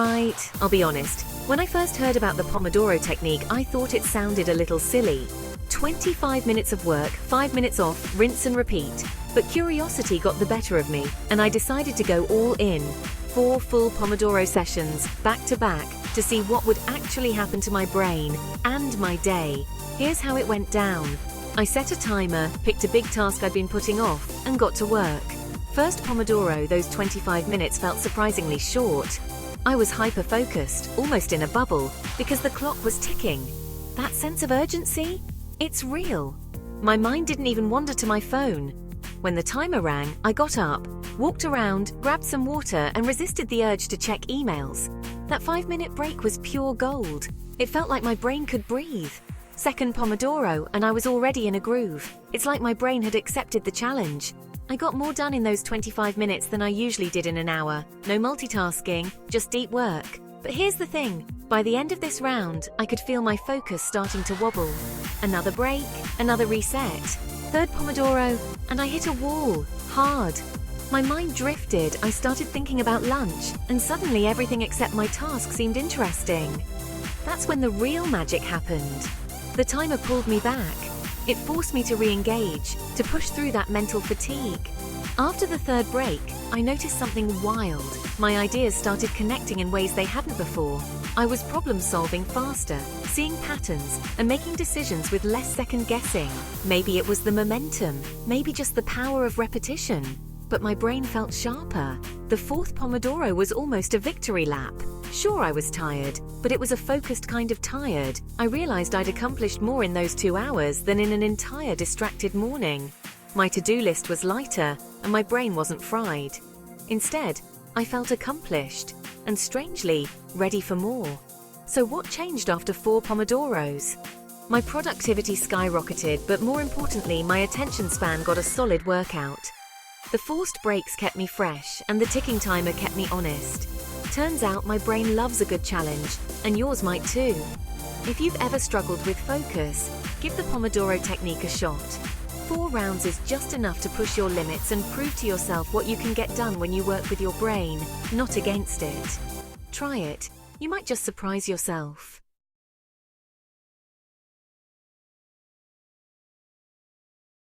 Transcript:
Right, I'll be honest. When I first heard about the Pomodoro technique, I thought it sounded a little silly. 25 minutes of work, 5 minutes off, rinse and repeat. But curiosity got the better of me, and I decided to go all in. 4 full Pomodoro sessions, back to back, to see what would actually happen to my brain and my day. Here's how it went down. I set a timer, picked a big task I'd been putting off, and got to work. First Pomodoro, those 25 minutes felt surprisingly short. I was hyper-focused, almost in a bubble, because the clock was ticking. That sense of urgency? It's real. My mind didn't even wander to my phone. When the timer rang, I got up, walked around, grabbed some water, and resisted the urge to check emails. That 5-minute break was pure gold. It felt like my brain could breathe. Second Pomodoro, and I was already in a groove. It's like my brain had accepted the challenge. I got more done in those 25 minutes than I usually did in an hour. No multitasking, just deep work. But here's the thing, by the end of this round, I could feel my focus starting to wobble. Another break, another reset. Third Pomodoro, and I hit a wall, hard. My mind drifted, I started thinking about lunch, and suddenly everything except my task seemed interesting. That's when the real magic happened. The timer pulled me back. It forced me to re-engage, to push through that mental fatigue. After the third break, I noticed something wild. My ideas started connecting in ways they hadn't before. I was problem-solving faster, seeing patterns, and making decisions with less second-guessing. Maybe it was the momentum, maybe just the power of repetition. But my brain felt sharper. The fourth Pomodoro was almost a victory lap. Sure, I was tired, but it was a focused kind of tired. I realized I'd accomplished more in those 2 hours than in an entire distracted morning. My to-do list was lighter, and my brain wasn't fried. Instead, I felt accomplished, and strangely, ready for more. So what changed after 4 Pomodoros? My productivity skyrocketed, but more importantly, my attention span got a solid workout. The forced breaks kept me fresh, and the ticking timer kept me honest. Turns out my brain loves a good challenge, and yours might too. If you've ever struggled with focus, give the Pomodoro technique a shot. 4 rounds is just enough to push your limits and prove to yourself what you can get done when you work with your brain, not against it. Try it. You might just surprise yourself.